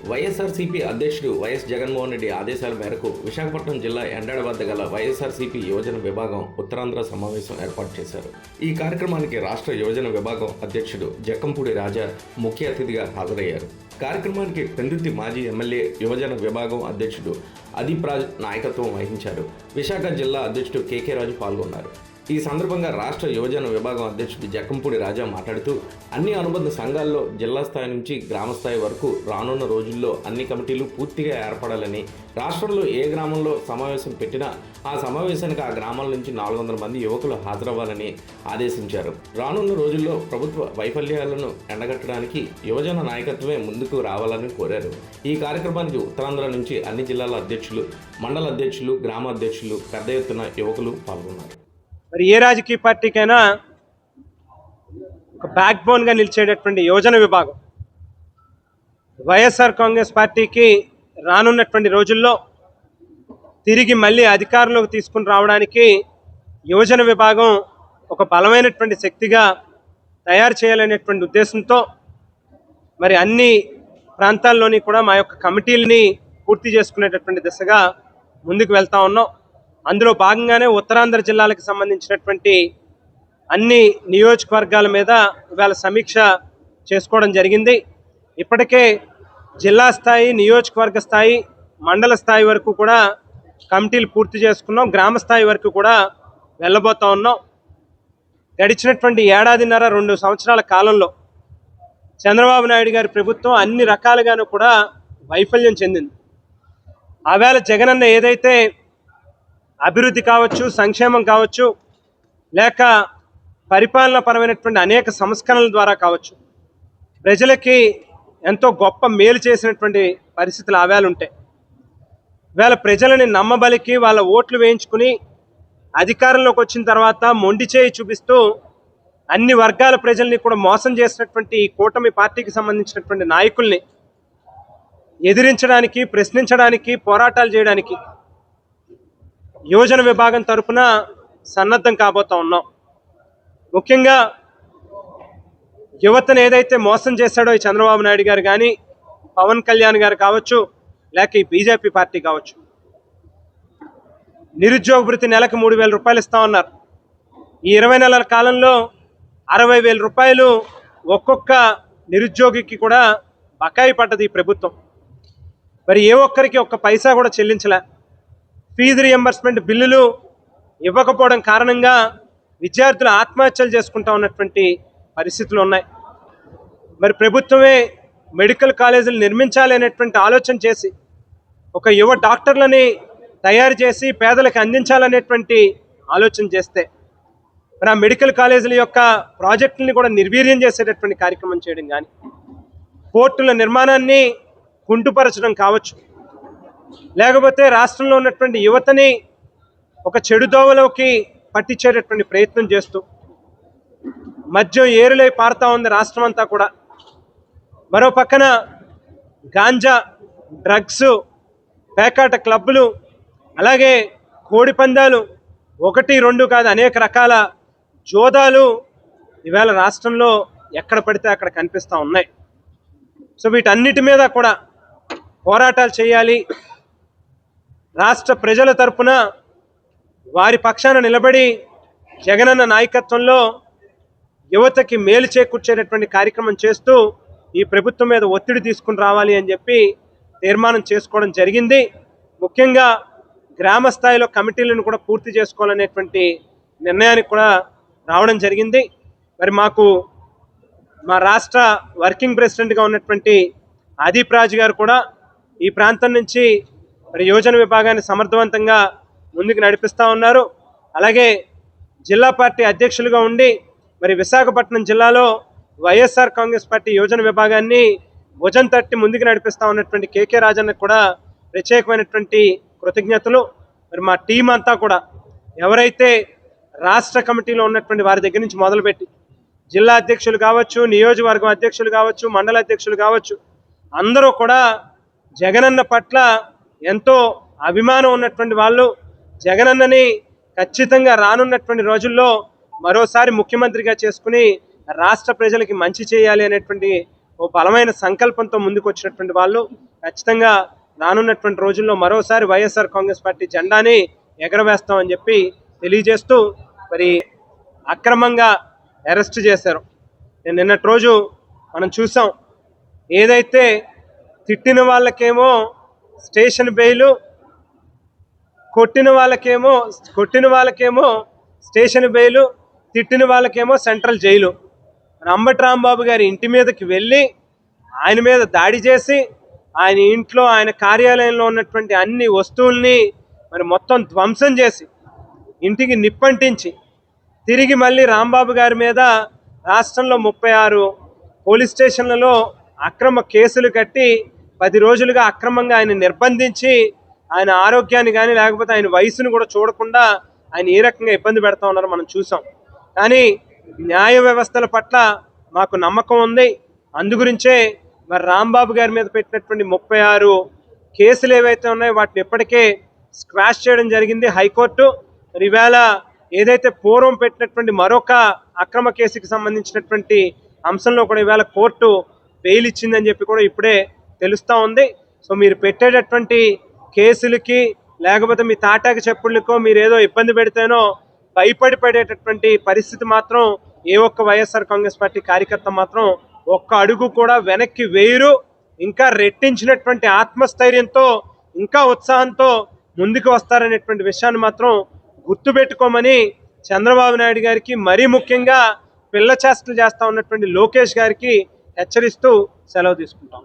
వైఎస్ఆర్సీపీ అధ్యక్షుడు వైఎస్ జగన్మోహన్ రెడ్డి ఆదేశాల మేరకు విశాఖపట్నం జిల్లా ఎండాడ వద్ద గల వైఎస్ఆర్సీపీ యువజన విభాగం ఉత్తరాంధ్ర సమావేశం ఏర్పాటు చేశారు. ఈ కార్యక్రమానికి రాష్ట్ర యువజన విభాగం అధ్యక్షుడు జక్కంపూడి రాజా ముఖ్య అతిథిగా హాజరయ్యారు. కార్యక్రమానికి పెందుర్తి మాజీ ఎమ్మెల్యే యువజన విభాగం అధ్యక్షుడు అదీప్ రాజ్ నాయకత్వం వహించారు. విశాఖ జిల్లా అధ్యక్షుడు కేకే రాజు పాల్గొన్నారు. ఈ సందర్భంగా రాష్ట్ర యువజన విభాగం అధ్యక్షుడు జక్కంపూడి రాజా మాట్లాడుతూ అన్ని అనుబంధ సంఘాల్లో జిల్లా స్థాయి నుంచి గ్రామ స్థాయి వరకు రానున్న రోజుల్లో అన్ని కమిటీలు పూర్తిగా ఏర్పడాలని, రాష్ట్రంలో ఏ గ్రామంలో సమావేశం పెట్టినా ఆ సమావేశానికి ఆ గ్రామాల నుంచి 400 మంది యువకులు హాజరవ్వాలని ఆదేశించారు. రానున్న రోజుల్లో ప్రభుత్వ వైఫల్యాలను ఎండగట్టడానికి యువజన నాయకత్వమే ముందుకు రావాలని కోరారు. ఈ కార్యక్రమానికి ఉత్తరాంధ్ర నుంచి అన్ని జిల్లాల అధ్యక్షులు, మండల అధ్యక్షులు, గ్రామ అధ్యక్షులు పెద్ద ఎత్తున యువకులు పాల్గొన్నారు. మరి ఏ రాజకీయ పార్టీకైనా ఒక బ్యాక్ బోన్గా నిలిచేటటువంటి యువజన విభాగం వైఎస్ఆర్ కాంగ్రెస్ పార్టీకి రానున్నటువంటి రోజుల్లో తిరిగి మళ్ళీ అధికారంలోకి తీసుకుని రావడానికి యువజన విభాగం ఒక బలమైనటువంటి శక్తిగా తయారు చేయాలనేటువంటి ఉద్దేశంతో మరి అన్ని ప్రాంతాల్లోని కూడా మా యొక్క కమిటీలని పూర్తి చేసుకునేటటువంటి దిశగా ముందుకు వెళ్తా ఉన్నాం. అందులో భాగంగానే ఉత్తరాంధ్ర జిల్లాలకు సంబంధించినటువంటి అన్ని నియోజకవర్గాల మీద ఇవాళ సమీక్ష చేసుకోవడం జరిగింది. ఇప్పటికే జిల్లా స్థాయి, నియోజకవర్గ స్థాయి, మండల స్థాయి వరకు కూడా కమిటీలు పూర్తి చేసుకున్నాం. గ్రామ స్థాయి వరకు కూడా వెళ్ళబోతా ఉన్నాం. గడిచినటువంటి 1.5-2 సంవత్సరాల కాలంలో చంద్రబాబు నాయుడు గారి ప్రభుత్వం అన్ని రకాలుగాను కూడా వైఫల్యం చెందింది. ఆవేళ జగనన్న ఏదైతే అభివృద్ధి కావచ్చు, సంక్షేమం కావచ్చు, లేక పరిపాలన పరమైనటువంటి అనేక సంస్కరణల ద్వారా కావచ్చు, ప్రజలకి ఎంతో గొప్ప మేలు చేసినటువంటి పరిస్థితులు ఆవేళ ఉంటాయి. వేళ ప్రజలని నమ్మబలికి వాళ్ళ ఓట్లు వేయించుకుని అధికారంలోకి వచ్చిన తర్వాత మొండి చేయి చూపిస్తూ అన్ని వర్గాల ప్రజల్ని కూడా మోసం చేసినటువంటి ఈ కూటమి పార్టీకి సంబంధించినటువంటి నాయకుల్ని ఎదిరించడానికి, ప్రశ్నించడానికి, పోరాటాలు చేయడానికి యువజన విభాగం తరఫున సన్నద్ధం కాబోతా ఉన్నాం. ముఖ్యంగా యువతను ఏదైతే మోసం చేశాడో ఈ చంద్రబాబు నాయుడు గారు కానీ, పవన్ కళ్యాణ్ గారు కావచ్చు, లేక ఈ బీజేపీ పార్టీ కావచ్చు, నిరుద్యోగ భృతి నెలకు 3,000 రూపాయలు ఇస్తా ఉన్నారు. ఈ 20 నెలల కాలంలో 60,000 రూపాయలు ఒక్కొక్క నిరుద్యోగికి కూడా బకాయి పడ్డది ఈ ప్రభుత్వం. మరి ఏ ఒక్కరికి ఒక్క పైసా కూడా చెల్లించలే. ఫీజు రియంబర్స్మెంట్ బిల్లులు ఇవ్వకపోవడం కారణంగా విద్యార్థులు ఆత్మహత్యలు చేసుకుంటా ఉన్నటువంటి పరిస్థితులు ఉన్నాయి. మరి ప్రభుత్వమే మెడికల్ కాలేజీలు నిర్మించాలి అనేటువంటి ఆలోచన చేసి ఒక యువ డాక్టర్లని తయారు చేసి పేదలకు అందించాలనేటువంటి ఆలోచన చేస్తే మరి ఆ మెడికల్ కాలేజీల యొక్క ప్రాజెక్టులని కూడా నిర్వీర్యం చేసేటటువంటి కార్యక్రమం చేయడం కానీ, పోర్టుల నిర్మాణాన్ని కుంటుపరచడం కావచ్చు, లేకపోతే రాష్ట్రంలో ఉన్నటువంటి యువతని ఒక చెడు దోవలోకి పట్టించేటటువంటి ప్రయత్నం చేస్తూ మద్యం ఏరులై పారుతా ఉంది రాష్ట్రం అంతా కూడా. మరో పక్కన గాంజా, డ్రగ్స్, పేకాట క్లబ్బులు, అలాగే కోడి పందాలు, 1-2 కాదు అనేక రకాల జోదాలు ఇవాళ రాష్ట్రంలో ఎక్కడ పడితే అక్కడ కనిపిస్తూ ఉన్నాయి. సో వీటన్నిటి మీద కూడా పోరాటాలు చేయాలి. రాష్ట్ర ప్రజల తరపున వారి పక్షాన నిలబడి జగనన్న నాయకత్వంలో యువతకి మేలు చేకూర్చేటటువంటి కార్యక్రమం చేస్తూ ఈ ప్రభుత్వం మీద ఒత్తిడి తీసుకుని రావాలి అని చెప్పి తీర్మానం చేసుకోవడం జరిగింది. ముఖ్యంగా గ్రామ స్థాయిలో కమిటీలను కూడా పూర్తి చేసుకోవాలనేటువంటి నిర్ణయానికి కూడా రావడం జరిగింది. మరి మా రాష్ట్ర వర్కింగ్ ప్రెసిడెంట్గా ఉన్నటువంటి అదీప్ రాజ్ గారు కూడా ఈ ప్రాంతం నుంచి మరి యువజన విభాగాన్ని సమర్థవంతంగా ముందుకు నడిపిస్తూ ఉన్నారు. అలాగే జిల్లా పార్టీ అధ్యక్షులుగా ఉండి మరి విశాఖపట్నం జిల్లాలో వైఎస్ఆర్ కాంగ్రెస్ పార్టీ యువజన విభాగాన్ని భుజం తట్టి ముందుకు నడిపిస్తూ ఉన్నటువంటి కేకే రాజన్నకు కూడా ప్రత్యేకమైనటువంటి కృతజ్ఞతలు. మరి మా టీం అంతా కూడా ఎవరైతే రాష్ట్ర కమిటీలో ఉన్నటువంటి వారి దగ్గర నుంచి మొదలుపెట్టి జిల్లా అధ్యక్షులు కావచ్చు, నియోజకవర్గం అధ్యక్షులు కావచ్చు, మండల అధ్యక్షులు కావచ్చు, అందరూ కూడా జగనన్న పట్ల ఎంతో అభిమానం ఉన్నటువంటి వాళ్ళు, జగనన్నని ఖచ్చితంగా రానున్నటువంటి రోజుల్లో మరోసారి ముఖ్యమంత్రిగా చేసుకుని రాష్ట్ర ప్రజలకి మంచి చేయాలి అనేటువంటి ఓ బలమైన సంకల్పంతో ముందుకు వచ్చినటువంటి వాళ్ళు ఖచ్చితంగా రానున్నటువంటి రోజుల్లో మరోసారి వైఎస్ఆర్ కాంగ్రెస్ పార్టీ జెండాని ఎగరవేస్తామని చెప్పి తెలియజేస్తూ మరి అక్రమంగా అరెస్ట్ చేశారు. నిన్నటి రోజు మనం చూసాం, ఏదైతే తిట్టిన వాళ్ళకేమో స్టేషన్ బెయిలు, కొట్టిన వాళ్ళకేమో స్టేషన్ బెయిలు, తిట్టిన వాళ్ళకేమో సెంట్రల్ జైలు. అంబటి రాంబాబు గారి ఇంటి మీదకి వెళ్ళి ఆయన మీద దాడి చేసి ఆయన ఇంట్లో ఆయన కార్యాలయంలో ఉన్నటువంటి అన్ని వస్తువుల్ని మరి మొత్తం ధ్వంసం చేసి ఇంటికి నిప్పంటించి తిరిగి మళ్ళీ రాంబాబు గారి మీద రాష్ట్రంలో 36 పోలీస్ స్టేషన్లలో అక్రమ కేసులు కట్టి 10 రోజులుగా అక్రమంగా ఆయన నిర్బంధించి ఆయన ఆరోగ్యాన్ని కానీ లేకపోతే ఆయన వయసును కూడా చూడకుండా ఆయన ఏ రకంగా ఇబ్బంది పెడతా ఉన్నారో మనం చూసాం. కానీ న్యాయ వ్యవస్థల పట్ల మాకు నమ్మకం ఉంది. అందుగురించే మరి రాంబాబు గారి మీద పెట్టినటువంటి 36 కేసులు ఏవైతే ఉన్నాయో వాటిని ఇప్పటికే స్క్వాష్ చేయడం జరిగింది హైకోర్టు. మరి ఈవేళ ఏదైతే పూర్వం పెట్టినటువంటి మరొక అక్రమ కేసుకి సంబంధించినటువంటి అంశంలో కూడా ఈవేళ కోర్టు బెయిల్ ఇచ్చిందని చెప్పి కూడా ఇప్పుడే తెలుస్తూ ఉంది. సో మీరు పెట్టేటటువంటి కేసులకి లేకపోతే మీ తాటాకి చెప్పుళ్ళకో మీరు ఏదో ఇబ్బంది పెడితేనో భయపడేటటువంటి పరిస్థితి మాత్రం ఏ ఒక్క వైఎస్ఆర్ కాంగ్రెస్ పార్టీ కార్యకర్త మాత్రం ఒక్క అడుగు కూడా వెనక్కి వేయరు. ఇంకా రెట్టించినటువంటి ఆత్మస్థైర్యంతో ఇంకా ఉత్సాహంతో ముందుకు వస్తారనేటువంటి విషయాన్ని మాత్రం గుర్తుపెట్టుకోమని చంద్రబాబు నాయుడు గారికి, మరీ ముఖ్యంగా పిల్ల చేష్టలు చేస్తూ ఉన్నటువంటి లోకేష్ గారికి హెచ్చరిస్తూ సెలవు తీసుకుంటాం.